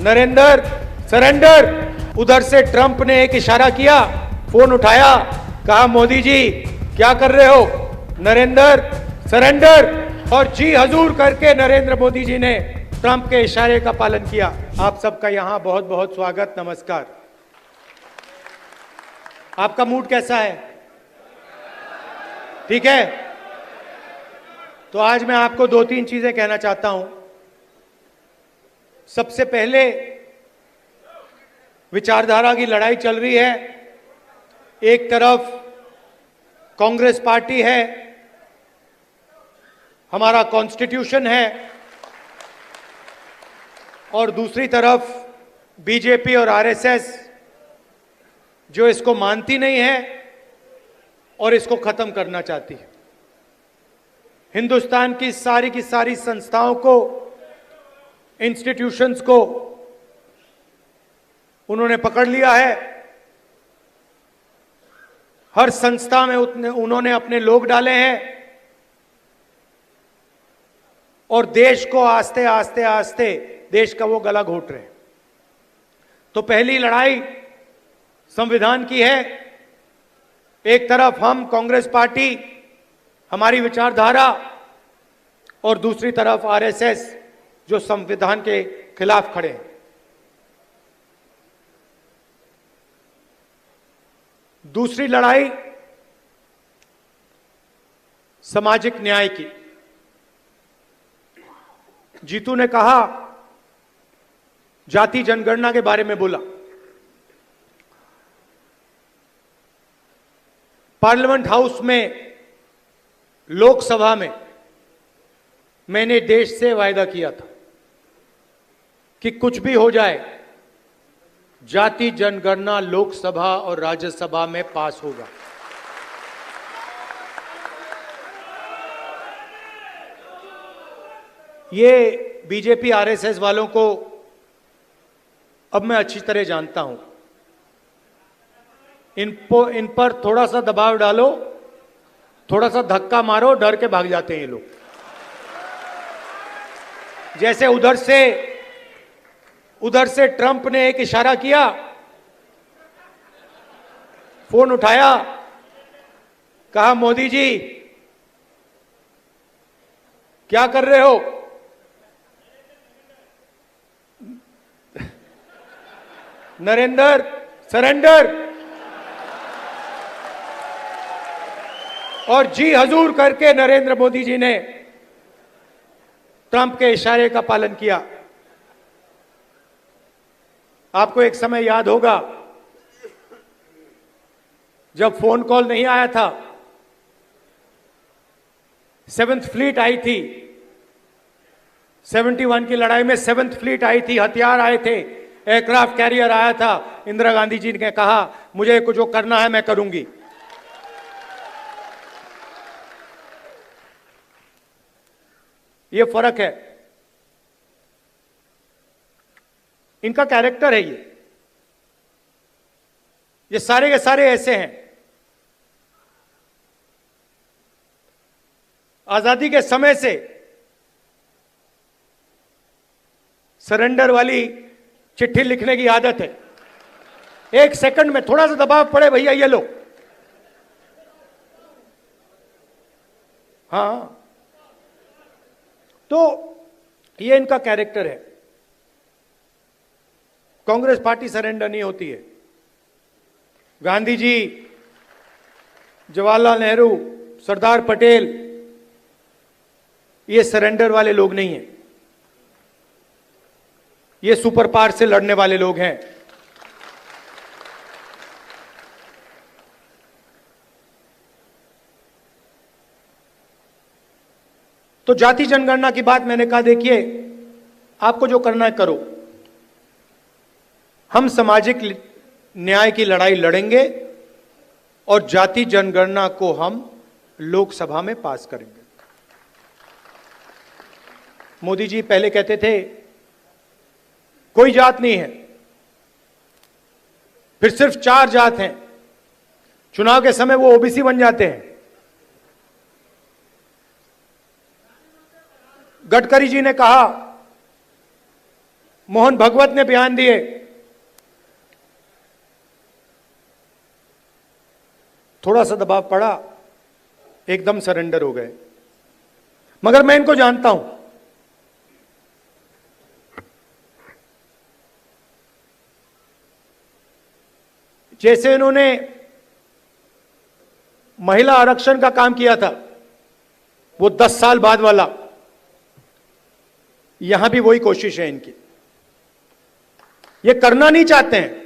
Narendra surrender. उधर से Trump ने एक इशारा किया, फोन उठाया, कहा मोदी जी क्या कर रहे हो, नरेंद्र सरेंडर। और जी हजूर करके नरेंद्र मोदी जी ने ट्रंप के इशारे का पालन किया। आप सबका यहां बहुत बहुत स्वागत, नमस्कार। आपका मूड कैसा है? ठीक है। तो आज मैं आपको दो तीन चीजें कहना चाहता हूं। सबसे पहले, विचारधारा की लड़ाई चल रही है। एक तरफ कांग्रेस पार्टी है, हमारा कॉन्स्टिट्यूशन है, और दूसरी तरफ बीजेपी और आरएसएस जो इसको मानती नहीं है और इसको खत्म करना चाहती है। हिंदुस्तान की सारी संस्थाओं को, इंस्टीट्यूशंस को उन्होंने पकड़ लिया है। हर संस्था में उन्होंने अपने लोग डाले हैं और देश को आस्ते आस्ते आस्ते देश का वो गला घोट रहे हैं। तो पहली लड़ाई संविधान की है। एक तरफ हम कांग्रेस पार्टी, हमारी विचारधारा, और दूसरी तरफ आरएसएस जो संविधान के खिलाफ खड़े हैं। दूसरी लड़ाई सामाजिक न्याय की। जीतू ने कहा, जाति जनगणना के बारे में बोला। पार्लियामेंट हाउस में, लोकसभा में मैंने देश से वायदा किया था कि कुछ भी हो जाए, जाति जनगणना लोकसभा और राज्यसभा में पास होगा। ये बीजेपी आरएसएस वालों को अब मैं अच्छी तरह जानता हूं। इन पर थोड़ा सा दबाव डालो, थोड़ा सा धक्का मारो, डर के भाग जाते हैं ये लोग। जैसे उधर से ट्रंप ने एक इशारा किया, फोन उठाया, कहा मोदी जी क्या कर रहे हो, नरेंद्र सरेंडर। और जी हजूर करके नरेंद्र मोदी जी ने ट्रंप के इशारे का पालन किया। आपको एक समय याद होगा जब फोन कॉल नहीं आया था, 7th फ्लीट आई थी, 71 की लड़ाई में 7th फ्लीट आई थी, हथियार आए थे, एयरक्राफ्ट कैरियर आया था। इंदिरा गांधी जी ने कहा मुझे कुछ जो करना है मैं करूंगी। ये फर्क है, इनका कैरेक्टर है। ये सारे के सारे ऐसे हैं। आजादी के समय से सरेंडर वाली चिट्ठी लिखने की आदत है। एक सेकंड में थोड़ा सा दबाव पड़े, भैया ये लो। हाँ, तो ये इनका कैरेक्टर है। कांग्रेस पार्टी सरेंडर नहीं होती है। गांधी जी, जवाहरलाल नेहरू, सरदार पटेल, ये सरेंडर वाले लोग नहीं हैं। ये सुपर पावर से लड़ने वाले लोग हैं। तो जाति जनगणना की बात मैंने कहा, देखिए आपको जो करना है करो। हम सामाजिक न्याय की लड़ाई लड़ेंगे और जाति जनगणना को हम लोकसभा में पास करेंगे। मोदी जी पहले कहते थे कोई जात नहीं है, फिर सिर्फ 4 जात हैं। चुनाव के समय वो ओबीसी बन जाते हैं। गडकरी जी ने कहा मोहन भगवत ने बयान दिए, थोड़ा सा दबाव पड़ा, एकदम सरेंडर हो गए। मगर मैं इनको जानता हूं, जैसे इन्होंने महिला आरक्षण का काम किया था, वो 10 साल बाद वाला, यहां भी वही कोशिश है इनकी। ये करना नहीं चाहते हैं,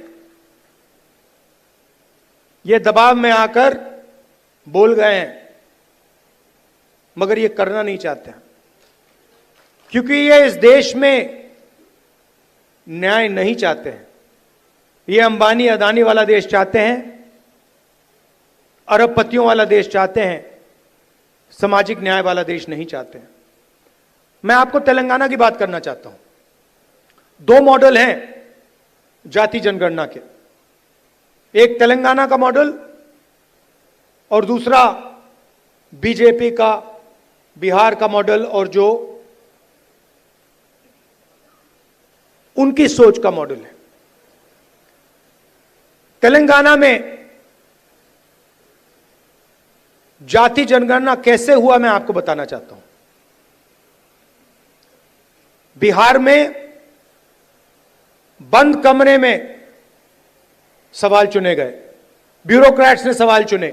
ये दबाव में आकर बोल गए हैं, मगर ये करना नहीं चाहते हैं, क्योंकि ये इस देश में न्याय नहीं चाहते हैं। ये अंबानी अदानी वाला देश चाहते हैं, अरबपतियों वाला देश चाहते हैं, सामाजिक न्याय वाला देश नहीं चाहते हैं। मैं आपको तेलंगाना की बात करना चाहता हूं। 2 मॉडल हैं जाति जनगणना के, एक तेलंगाना का मॉडल और दूसरा बीजेपी का बिहार का मॉडल, और जो उनकी सोच का मॉडल है। तेलंगाना में जाति जनगणना कैसे हुआ मैं आपको बताना चाहता हूं। बिहार में बंद कमरे में सवाल चुने गए, ब्यूरोक्रेट्स ने सवाल चुने,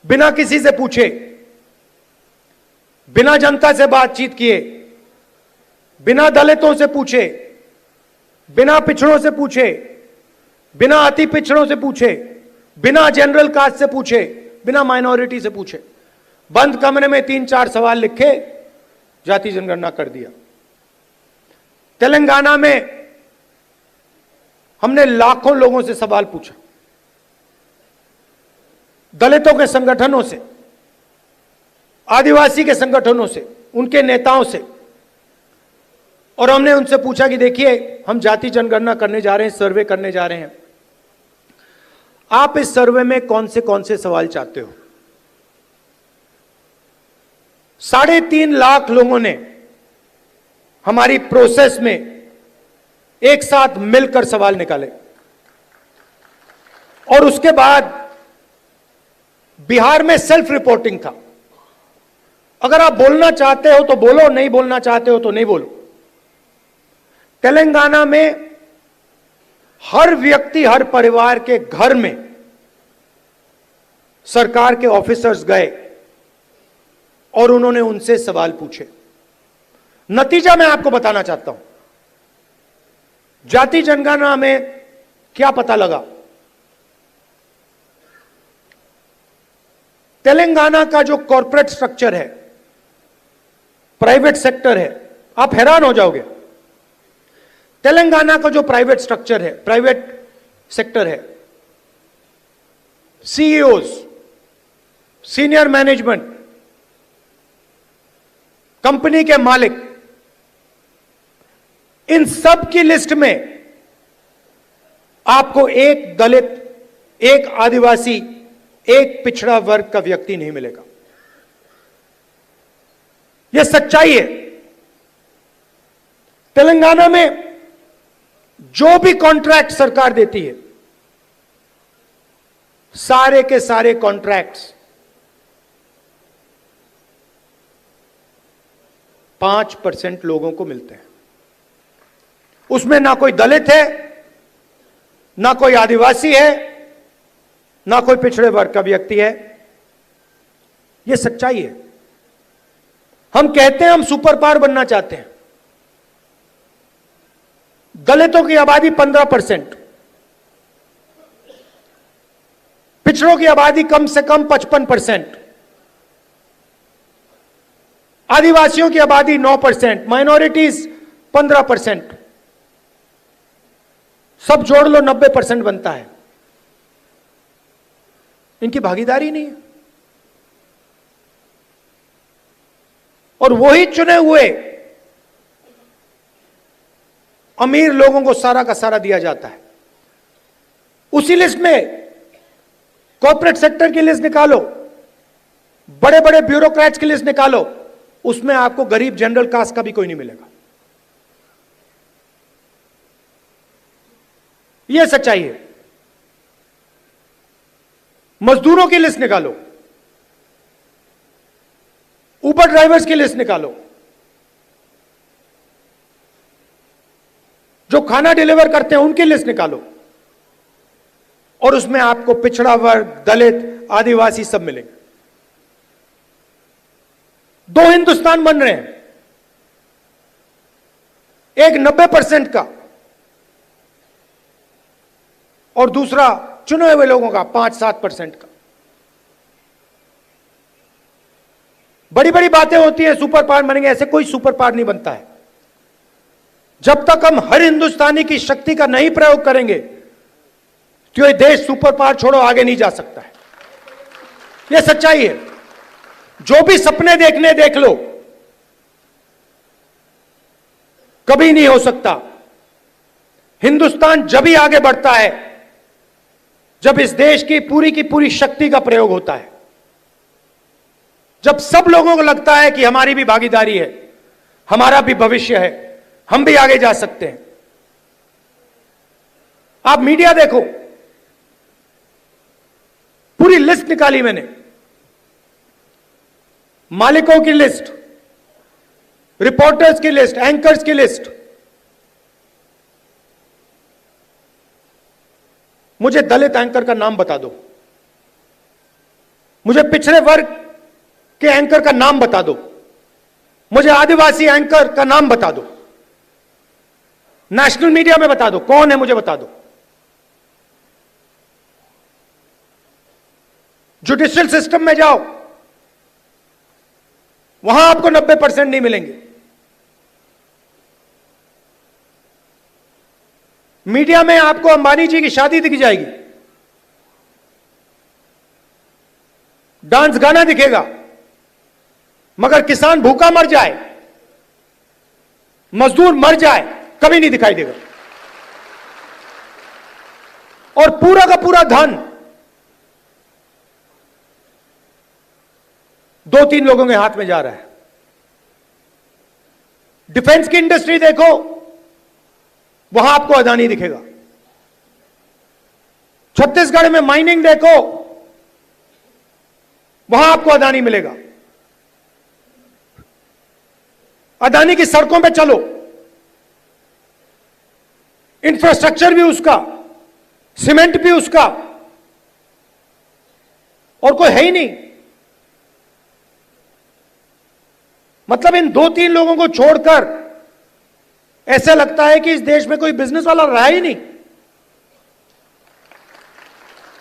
बिना किसी से पूछे, बिना जनता से बातचीत किए, बिना दलितों से पूछे, बिना पिछड़ों से पूछे, बिना अति पिछड़ों से पूछे, बिना जनरल कास्ट से पूछे, बिना माइनॉरिटी से पूछे, बंद कमरे में 3-4 सवाल लिखे, जाति जनगणना कर दिया। तेलंगाना में हमने लाखों लोगों से सवाल पूछा, दलितों के संगठनों से, आदिवासी के संगठनों से, उनके नेताओं से, और हमने उनसे पूछा कि देखिए, हम जाति जनगणना करने जा रहे हैं, सर्वे करने जा रहे हैं, आप इस सर्वे में कौन से सवाल चाहते हो। 3.5 लाख लोगों ने हमारी प्रोसेस में एक साथ मिलकर सवाल निकाले, और उसके बाद बिहार में सेल्फ रिपोर्टिंग था। अगर आप बोलना चाहते हो तो बोलो, नहीं बोलना चाहते हो तो नहीं बोलो। तेलंगाना में हर व्यक्ति, हर परिवार के घर में सरकार के ऑफिसर्स गए और उन्होंने उनसे सवाल पूछे। नतीजा मैं आपको बताना चाहता हूं। जाति जनगणना में क्या पता लगा? तेलंगाना का जो कॉर्पोरेट स्ट्रक्चर है, प्राइवेट सेक्टर है, आप हैरान हो जाओगे। तेलंगाना का जो प्राइवेट स्ट्रक्चर है, प्राइवेट सेक्टर है, सीईओज, सीनियर मैनेजमेंट, कंपनी के मालिक, इन सब की लिस्ट में आपको एक दलित, एक आदिवासी, एक पिछड़ा वर्ग का व्यक्ति नहीं मिलेगा। यह सच्चाई है। तेलंगाना में जो भी कॉन्ट्रैक्ट सरकार देती है, सारे के सारे कॉन्ट्रैक्ट्स 5% लोगों को मिलते हैं। उसमें ना कोई दलित है, ना कोई आदिवासी है, ना कोई पिछड़े वर्ग का व्यक्ति है। यह सच्चाई है। हम कहते हैं हम सुपर पावर बनना चाहते हैं। दलितों की आबादी 15%, पिछड़ों की आबादी कम से कम 55%, आदिवासियों की आबादी 9%, माइनॉरिटीज 15%, सब जोड़ लो 90% बनता है। इनकी भागीदारी नहीं है। और वही चुने हुए अमीर लोगों को सारा का सारा दिया जाता है। उसी लिस्ट में कॉर्पोरेट सेक्टर की लिस्ट निकालो, बड़े बड़े ब्यूरोक्रेट्स की लिस्ट निकालो, उसमें आपको गरीब जनरल कास्ट का भी कोई नहीं मिलेगा। यह सच्चाई है। मजदूरों की लिस्ट निकालो, उबर ड्राइवर्स की लिस्ट निकालो, जो खाना डिलीवर करते हैं उनकी लिस्ट निकालो, और उसमें आपको पिछड़ा वर्ग, दलित, आदिवासी सब मिलेंगे। दो हिंदुस्तान बन रहे हैं, एक 90% का और दूसरा चुने हुए लोगों का 5-7% का। बड़ी बड़ी बातें होती हैं सुपर पावर बनेंगे, ऐसे कोई सुपर पावर नहीं बनता है। जब तक हम हर हिंदुस्तानी की शक्ति का नहीं प्रयोग करेंगे तो ये देश सुपर पावर छोड़ो आगे नहीं जा सकता है। यह सच्चाई है। जो भी सपने देखने देख लो, कभी नहीं हो सकता। हिंदुस्तान जब ही आगे बढ़ता है जब इस देश की पूरी शक्ति का प्रयोग होता है, जब सब लोगों को लगता है कि हमारी भी भागीदारी है, हमारा भी भविष्य है, हम भी आगे जा सकते हैं। आप मीडिया देखो, पूरी लिस्ट निकाली मैंने, मालिकों की लिस्ट, रिपोर्टर्स की लिस्ट, एंकर्स की लिस्ट। मुझे दलित एंकर का नाम बता दो, मुझे पिछड़े वर्ग के एंकर का नाम बता दो, मुझे आदिवासी एंकर का नाम बता दो, नेशनल मीडिया में बता दो कौन है, मुझे बता दो। जुडिशियल सिस्टम में जाओ, वहां आपको 90% नहीं मिलेंगे। मीडिया में आपको अंबानी जी की शादी दिख जाएगी, डांस गाना दिखेगा, मगर किसान भूखा मर जाए, मजदूर मर जाए, कभी नहीं दिखाई देगा। और पूरा का पूरा धन 2-3 लोगों के हाथ में जा रहा है। डिफेंस की इंडस्ट्री देखो, वहां आपको अदानी दिखेगा। छत्तीसगढ़ में माइनिंग देखो, वहां आपको अदानी मिलेगा। अदानी की सड़कों पे चलो, इंफ्रास्ट्रक्चर भी उसका, सीमेंट भी उसका, और कोई है ही नहीं। मतलब इन 2-3 लोगों को छोड़कर ऐसा लगता है कि इस देश में कोई बिजनेस वाला रहा ही नहीं।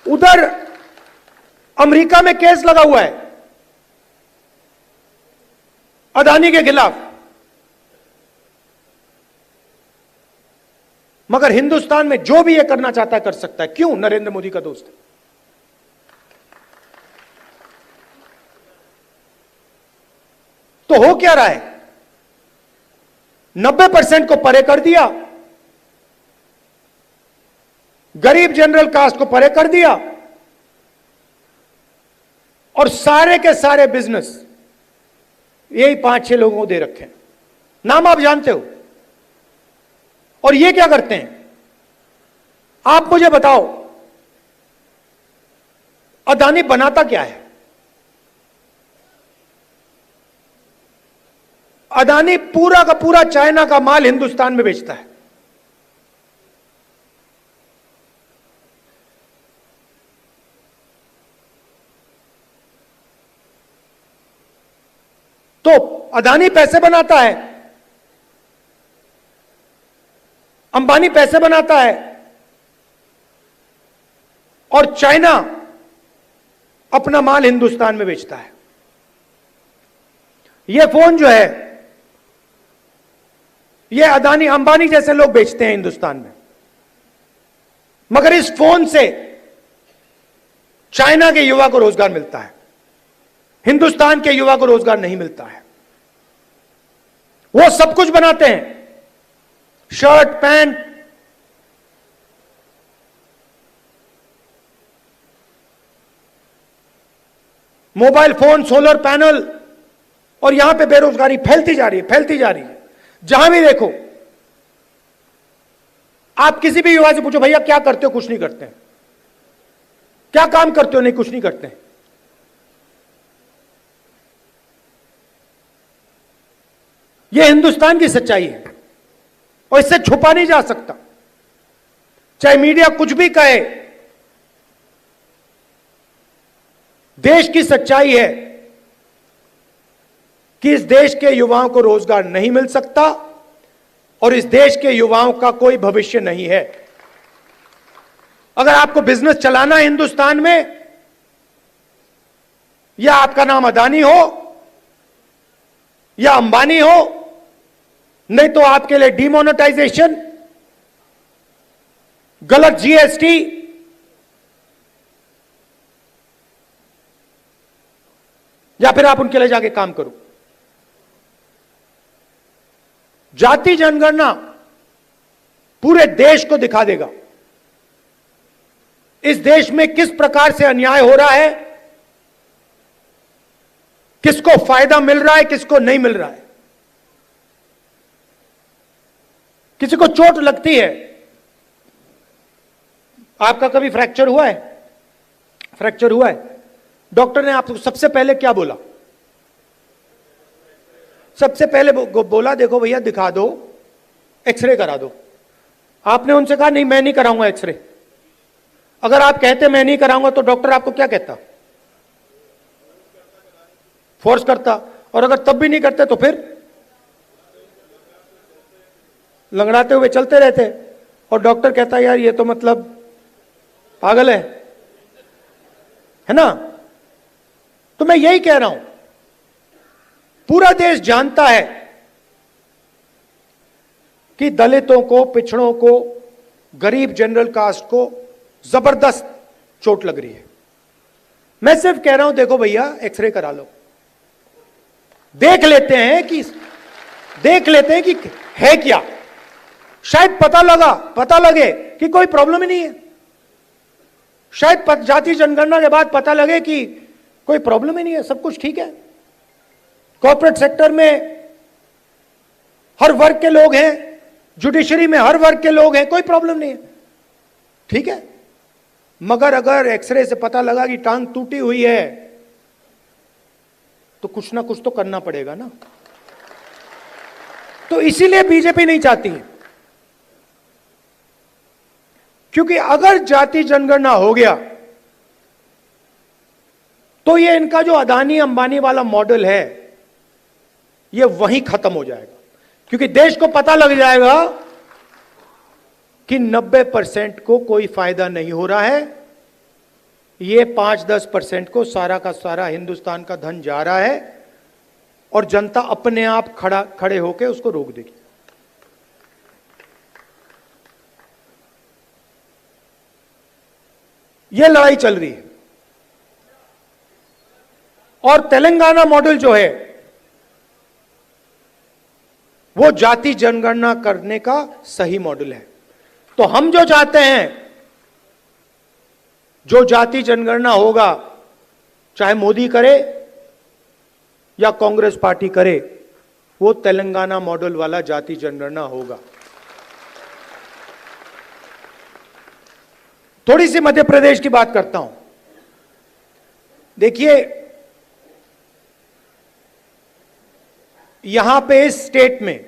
उधर अमेरिका में केस लगा हुआ है अदानी के खिलाफ, मगर हिंदुस्तान में जो भी ये करना चाहता है कर सकता है। क्यों? नरेंद्र मोदी का दोस्त है। तो हो क्या रहा है? 90% को परे कर दिया, गरीब जनरल कास्ट को परे कर दिया, और सारे के सारे बिजनेस यही 5-6 लोगों को दे रखे हैं। नाम आप जानते हो। और ये क्या करते हैं? आप मुझे बताओ, अदानी बनाता क्या है? अदानी पूरा का पूरा चाइना का माल हिंदुस्तान में बेचता है। तो अदानी पैसे बनाता है, अंबानी पैसे बनाता है, और चाइना अपना माल हिंदुस्तान में बेचता है। यह फोन जो है, यह अदानी अंबानी जैसे लोग बेचते हैं हिंदुस्तान में, मगर इस फोन से चाइना के युवा को रोजगार मिलता है, हिंदुस्तान के युवा को रोजगार नहीं मिलता है। वो सब कुछ बनाते हैं, shirt, pant, mobile phone, solar panel, और यहां पे बेरोजगारी फैलती जा रही है, फैलती जा रही है। जहां भी देखो आप किसी भी युवा से पूछो, भैया क्या करते हो? कुछ नहीं करते हैं। क्या काम करते हो? नहीं, कुछ नहीं करते हैं। यह हिंदुस्तान की सच्चाई है और इससे छुपा नहीं जा सकता, चाहे मीडिया कुछ भी कहे। देश की सच्चाई है कि इस देश के युवाओं को रोजगार नहीं मिल सकता और इस देश के युवाओं का कोई भविष्य नहीं है। अगर आपको बिजनेस चलाना है हिंदुस्तान में, या आपका नाम अदानी हो या अंबानी हो, नहीं तो आपके लिए डिमोनेटाइजेशन, गलत जीएसटी, या फिर आप उनके लिए जाके काम करो। जाति जनगणना पूरे देश को दिखा देगा इस देश में किस प्रकार से अन्याय हो रहा है, किसको फायदा मिल रहा है, किसको नहीं मिल रहा है। किसी को चोट लगती है, आपका कभी फ्रैक्चर हुआ है? फ्रैक्चर हुआ है, डॉक्टर ने आपको सबसे पहले क्या बोला? सबसे पहले बोला देखो भैया दिखा दो, एक्सरे करा दो। आपने उनसे कहा नहीं मैं नहीं कराऊंगा एक्सरे। अगर आप कहते मैं नहीं कराऊंगा तो डॉक्टर आपको क्या कहता? फोर्स करता। और अगर तब भी नहीं करते तो फिर लंगड़ाते हुए चलते रहते और डॉक्टर कहता यार ये तो मतलब पागल है ना। तो मैं यही कह रहा हूं, पूरा देश जानता है कि दलितों को, पिछड़ों को, गरीब जनरल कास्ट को जबरदस्त चोट लग रही है। मैं सिर्फ कह रहा हूं देखो भैया एक्सरे करा लो, देख लेते हैं कि है क्या। शायद पता लगे कि कोई प्रॉब्लम ही नहीं है। शायद जाति जनगणना के बाद पता लगे कि कोई प्रॉब्लम ही नहीं है, सब कुछ ठीक है। कॉर्पोरेट सेक्टर में हर वर्ग के लोग हैं, जुडिशरी में हर वर्ग के लोग हैं, कोई प्रॉब्लम नहीं है, ठीक है। मगर अगर एक्सरे से पता लगा कि टांग टूटी हुई है तो कुछ ना कुछ तो करना पड़ेगा ना। तो इसीलिए बीजेपी नहीं चाहती है, क्योंकि अगर जाति जनगणना हो गया तो ये इनका जो अदानी अंबानी वाला मॉडल है ये वहीं खत्म हो जाएगा। क्योंकि देश को पता लग जाएगा कि 90% को कोई फायदा नहीं हो रहा है, ये 5-10% को सारा का सारा हिंदुस्तान का धन जा रहा है और जनता अपने आप खड़े होकर उसको रोक देगी। यह लड़ाई चल रही है। और तेलंगाना मॉडल जो है वो जाति जनगणना करने का सही मॉडल है। तो हम जो चाहते हैं, जो जाति जनगणना होगा, चाहे मोदी करे या कांग्रेस पार्टी करे, वो तेलंगाना मॉडल वाला जाति जनगणना होगा। थोड़ी सी मध्य प्रदेश की बात करता हूं। देखिए यहां पे इस स्टेट में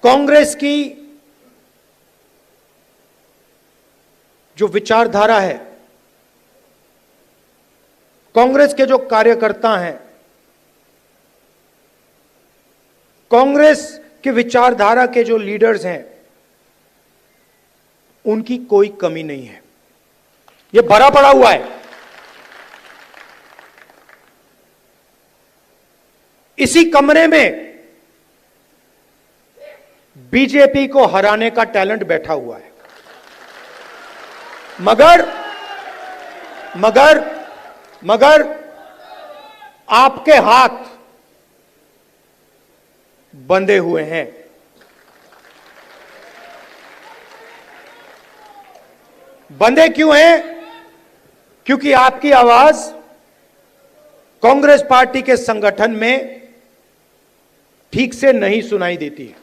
कांग्रेस की जो विचारधारा है, कांग्रेस के जो कार्यकर्ता हैं, कांग्रेस की विचारधारा के जो लीडर्स हैं, उनकी कोई कमी नहीं है। यह भरा पड़ा हुआ है। इसी कमरे में बीजेपी को हराने का टैलेंट बैठा हुआ है। मगर आपके हाथ बंधे हुए हैं। बंधे क्यों हैं? क्योंकि आपकी आवाज कांग्रेस पार्टी के संगठन में ठीक से नहीं सुनाई देती है।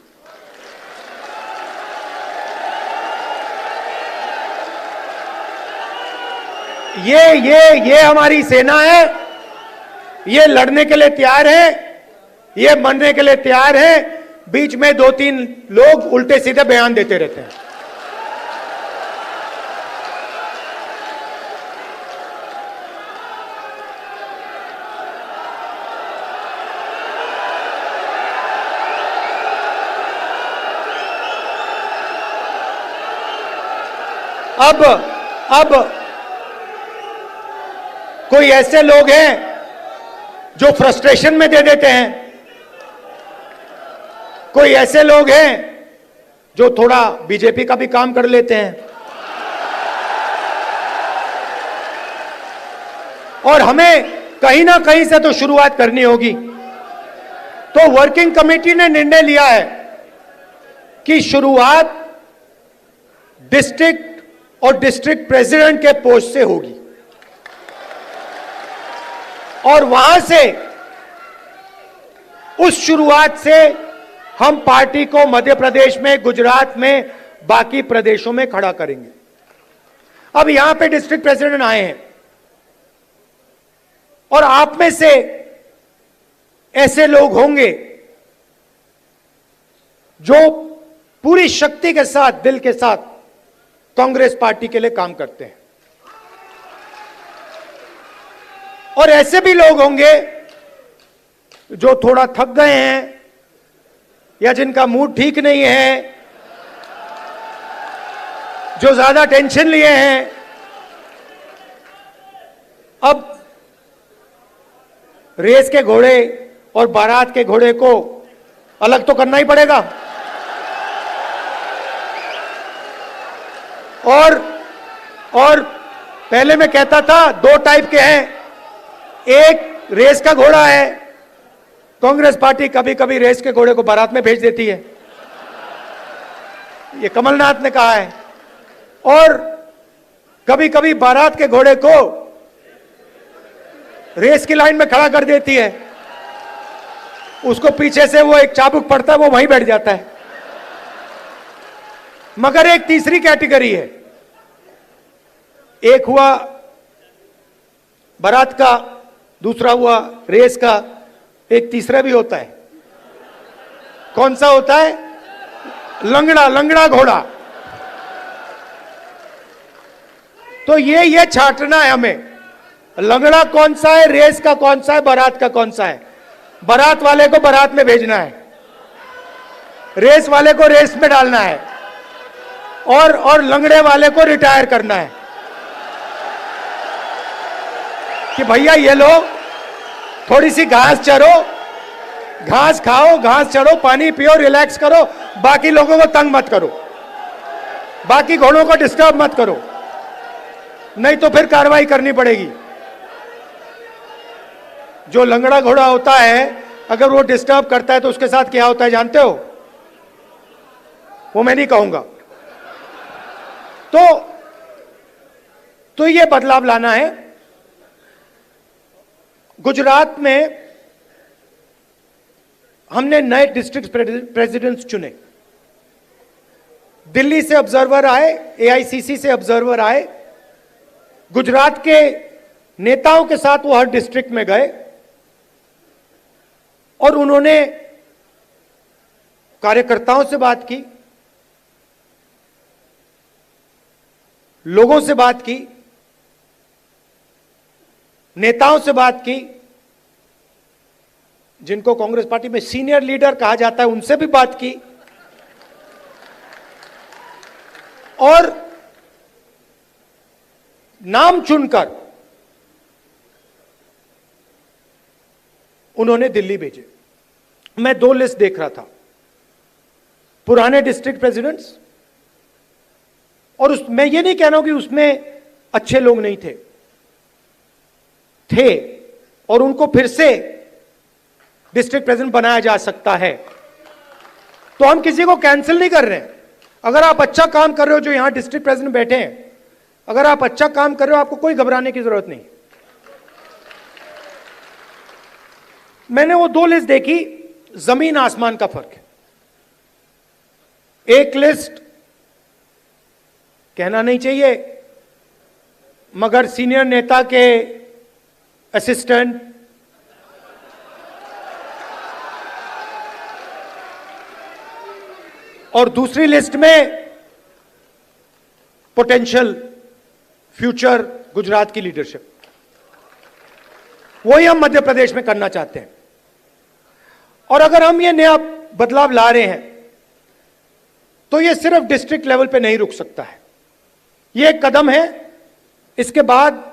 ये हमारी सेना है, ये लड़ने के लिए तैयार है, ये मरने के लिए तैयार है। बीच में 2-3 लोग उल्टे सीधे बयान देते रहते हैं। अब कोई ऐसे लोग हैं जो फ्रस्ट्रेशन में दे देते हैं, कोई ऐसे लोग हैं जो थोड़ा बीजेपी का भी काम कर लेते हैं, और हमें कहीं ना कहीं से तो शुरुआत करनी होगी। तो वर्किंग कमेटी ने निर्णय लिया है कि शुरुआत डिस्ट्रिक्ट और डिस्ट्रिक्ट प्रेसिडेंट के पोस्ट से होगी, और वहां से, उस शुरुआत से हम पार्टी को मध्य प्रदेश में, गुजरात में, बाकी प्रदेशों में खड़ा करेंगे। अब यहां पे डिस्ट्रिक्ट प्रेसिडेंट आए हैं, और आप में से ऐसे लोग होंगे जो पूरी शक्ति के साथ, दिल के साथ कांग्रेस पार्टी के लिए काम करते हैं, और ऐसे भी लोग होंगे जो थोड़ा थक गए हैं या जिनका मूड ठीक नहीं है, जो ज्यादा टेंशन लिए हैं। अब रेस के घोड़े और बारात के घोड़े को अलग तो करना ही पड़ेगा, और पहले मैं कहता था 2 टाइप के हैं। एक रेस का घोड़ा है, कांग्रेस पार्टी कभी कभी रेस के घोड़े को बारात में भेज देती है, ये कमलनाथ ने कहा है, और कभी कभी बारात के घोड़े को रेस की लाइन में खड़ा कर देती है, उसको पीछे से वो एक चाबुक पड़ता है, वो वहीं बैठ जाता है। मगर एक तीसरी कैटेगरी है, एक हुआ बारात का, दूसरा हुआ रेस का, एक तीसरा भी होता है। कौन सा होता है? लंगड़ा घोड़ा। तो ये छांटना है हमें, लंगड़ा कौन सा है, रेस का कौन सा है, बारात का कौन सा है। बारात वाले को बारात में भेजना है, रेस वाले को रेस में डालना है, और लंगड़े वाले को रिटायर करना है कि भैया ये लो, थोड़ी सी घास चरो, घास खाओ, घास चढ़ो, पानी पियो, रिलैक्स करो, बाकी लोगों को तंग मत करो, बाकी घोड़ों को डिस्टर्ब मत करो, नहीं तो फिर कार्रवाई करनी पड़ेगी। जो लंगड़ा घोड़ा होता है, अगर वो डिस्टर्ब करता है तो उसके साथ क्या होता है जानते हो? वो मैं नहीं कहूंगा। तो ये बदलाव लाना है। गुजरात में हमने नए डिस्ट्रिक्ट प्रेसिडेंट्स चुने, दिल्ली से ऑब्जर्वर आए, एआईसीसी से ऑब्जर्वर आए, गुजरात के नेताओं के साथ वो हर डिस्ट्रिक्ट में गए, और उन्होंने कार्यकर्ताओं से बात की, लोगों से बात की, नेताओं से बात की, जिनको कांग्रेस पार्टी में सीनियर लीडर कहा जाता है, उनसे भी बात की, और नाम चुनकर उन्होंने दिल्ली भेजे। मैं 2 लिस्ट देख रहा था, पुराने डिस्ट्रिक्ट प्रेसिडेंट्स, और मैं ये नहीं कह रहा हूं कि उसमें अच्छे लोग नहीं थे, और उनको फिर से डिस्ट्रिक्ट प्रेसिडेंट बनाया जा सकता है। तो हम किसी को कैंसिल नहीं कर रहे हैं। अगर आप अच्छा काम कर रहे हो, जो यहां डिस्ट्रिक्ट प्रेसिडेंट बैठे हैं, अगर आप अच्छा काम कर रहे हो, आपको कोई घबराने की जरूरत नहीं। मैंने वो 2 लिस्ट देखी, जमीन आसमान का फर्क है। एक लिस्ट कहना नहीं चाहिए, मगर सीनियर नेता के असिस्टेंट और दूसरी लिस्ट में पोटेंशियल फ्यूचर गुजरात की लीडरशिप, वही हम मध्य प्रदेश में करना चाहते हैं। और अगर हम ये नया बदलाव ला रहे हैं तो ये सिर्फ डिस्ट्रिक्ट लेवल पे नहीं रुक सकता है, ये एक कदम है। इसके बाद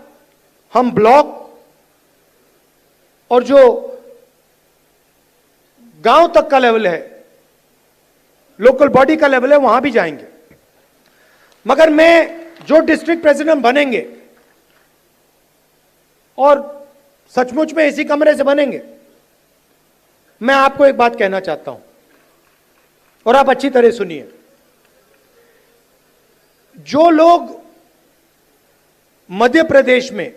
हम ब्लॉक और जो गांव तक का लेवल है, लोकल बॉडी का लेवल है, वहां भी जाएंगे। मगर मैं जो डिस्ट्रिक्ट प्रेसिडेंट बनेंगे और सचमुच में इसी कमरे से बनेंगे, मैं आपको एक बात कहना चाहता हूं और आप अच्छी तरह सुनिए। जो लोग मध्य प्रदेश में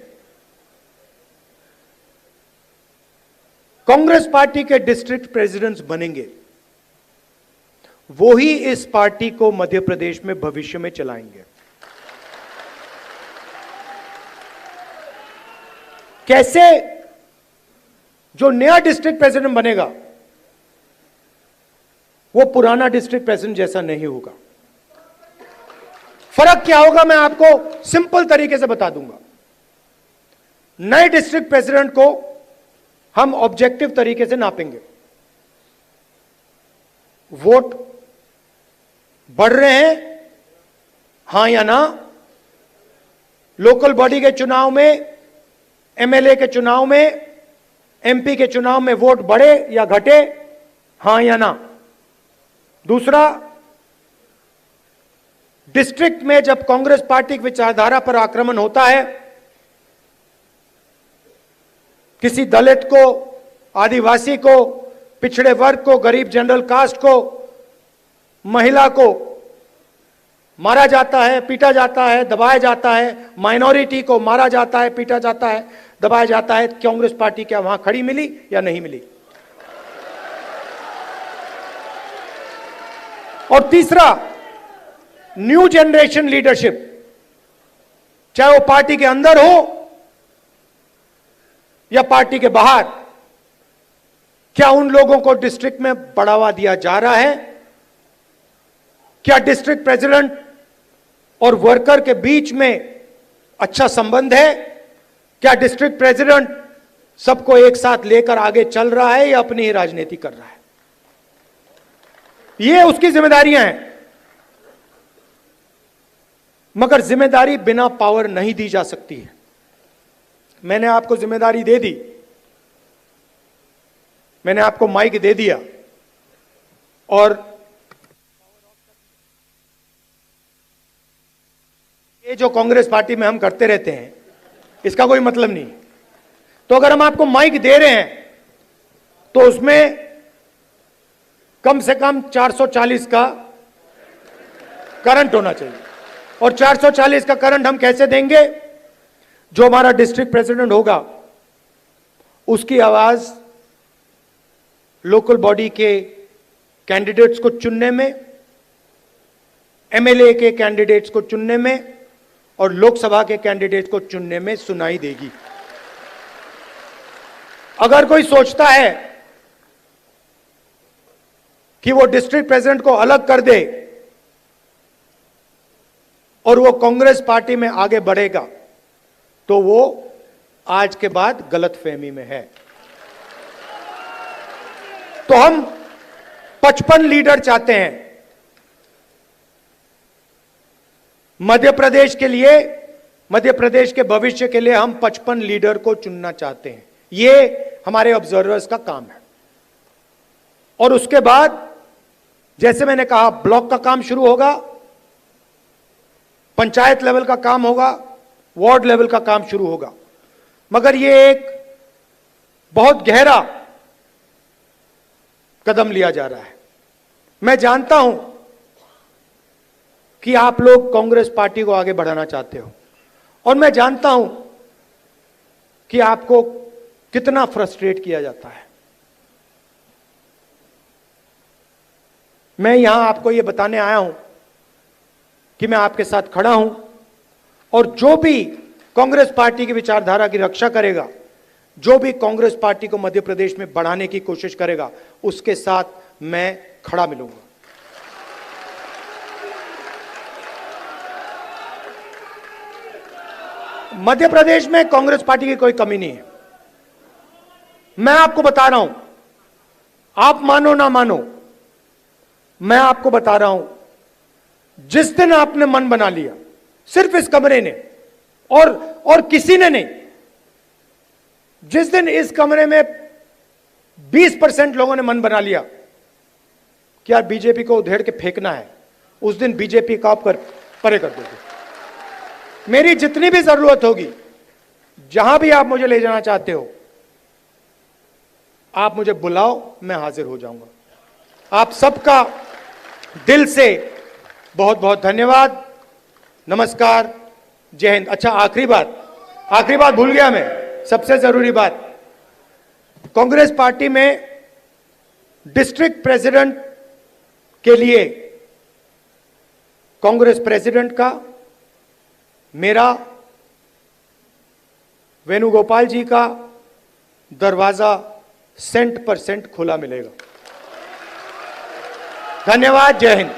कांग्रेस पार्टी के डिस्ट्रिक्ट प्रेसिडेंट्स बनेंगे, वो ही इस पार्टी को मध्य प्रदेश में भविष्य में चलाएंगे। कैसे? जो नया डिस्ट्रिक्ट प्रेसिडेंट बनेगा वो पुराना डिस्ट्रिक्ट प्रेसिडेंट जैसा नहीं होगा। फर्क क्या होगा मैं आपको सिंपल तरीके से बता दूंगा। नए डिस्ट्रिक्ट प्रेसिडेंट को हम ऑब्जेक्टिव तरीके से नापेंगे। वोट बढ़ रहे हैं, हां या ना? लोकल बॉडी के चुनाव में, एमएलए के चुनाव में, एमपी के चुनाव में वोट बढ़े या घटे, हां या ना? दूसरा, डिस्ट्रिक्ट में जब कांग्रेस पार्टी की विचारधारा पर आक्रमण होता है, किसी दलित को, आदिवासी को, पिछड़े वर्ग को, गरीब जनरल कास्ट को, महिला को मारा जाता है, पीटा जाता है, दबाया जाता है, माइनॉरिटी को मारा जाता है, पीटा जाता है, दबाया जाता है, कांग्रेस पार्टी क्या वहां खड़ी मिली या नहीं मिली? और तीसरा, न्यू जनरेशन लीडरशिप, चाहे वो पार्टी के अंदर हो या पार्टी के बाहर, क्या उन लोगों को डिस्ट्रिक्ट में बढ़ावा दिया जा रहा है? क्या डिस्ट्रिक्ट प्रेसिडेंट और वर्कर के बीच में अच्छा संबंध है? क्या डिस्ट्रिक्ट प्रेसिडेंट सबको एक साथ लेकर आगे चल रहा है या अपनी ही राजनीति कर रहा है? ये उसकी जिम्मेदारियां हैं। मगर जिम्मेदारी बिना पावर नहीं दी जा सकती है। मैंने आपको जिम्मेदारी दे दी, मैंने आपको माइक दे दिया और ये जो कांग्रेस पार्टी में हम करते रहते हैं, इसका कोई मतलब नहीं। तो अगर हम आपको माइक दे रहे हैं तो उसमें कम से कम 440 का करंट होना चाहिए। और 440 का करंट हम कैसे देंगे? जो हमारा डिस्ट्रिक्ट प्रेसिडेंट होगा उसकी आवाज लोकल बॉडी के कैंडिडेट्स को चुनने में, एमएलए के कैंडिडेट्स को चुनने में और लोकसभा के कैंडिडेट्स को चुनने में सुनाई देगी। अगर कोई सोचता है कि वो डिस्ट्रिक्ट प्रेसिडेंट को अलग कर दे और वो कांग्रेस पार्टी में आगे बढ़ेगा, तो वो आज के बाद गलतफहमी में है। तो हम 55 लीडर चाहते हैं मध्य प्रदेश के लिए, मध्य प्रदेश के भविष्य के लिए हम 55 लीडर को चुनना चाहते हैं। ये हमारे ऑब्जर्वर्स का काम है। और उसके बाद जैसे मैंने कहा, ब्लॉक का काम शुरू होगा, पंचायत लेवल का काम होगा, वार्ड लेवल का काम शुरू होगा। मगर ये एक बहुत गहरा कदम लिया जा रहा है। मैं जानता हूं कि आप लोग कांग्रेस पार्टी को आगे बढ़ाना चाहते हो और मैं जानता हूं कि आपको कितना फ्रस्ट्रेट किया जाता है। मैं यहां आपको यह बताने आया हूं कि मैं आपके साथ खड़ा हूं और जो भी कांग्रेस पार्टी की विचारधारा की रक्षा करेगा, जो भी कांग्रेस पार्टी को मध्य प्रदेश में बढ़ाने की कोशिश करेगा, उसके साथ मैं खड़ा मिलूंगा। मध्य प्रदेश में कांग्रेस पार्टी की कोई कमी नहीं है। मैं आपको बता रहा हूं, आप मानो ना मानो, मैं आपको बता रहा हूं, जिस दिन आपने मन बना लिया, सिर्फ इस कमरे ने और किसी ने नहीं, जिस दिन इस कमरे में 20% लोगों ने मन बना लिया कि यार बीजेपी को उधेड़ के फेंकना है, उस दिन बीजेपी का आप परे कर दोगे। मेरी जितनी भी जरूरत होगी, जहां भी आप मुझे ले जाना चाहते हो, आप मुझे बुलाओ, मैं हाजिर हो जाऊंगा। आप सबका दिल से बहुत बहुत धन्यवाद। नमस्कार, जय हिंद। अच्छा, आखिरी बात भूल गया मैं, सबसे जरूरी बात, कांग्रेस पार्टी में डिस्ट्रिक्ट प्रेसिडेंट के लिए कांग्रेस प्रेसिडेंट का मेरा, वेणुगोपाल जी का दरवाजा 100% खुला मिलेगा। धन्यवाद, जय हिंद।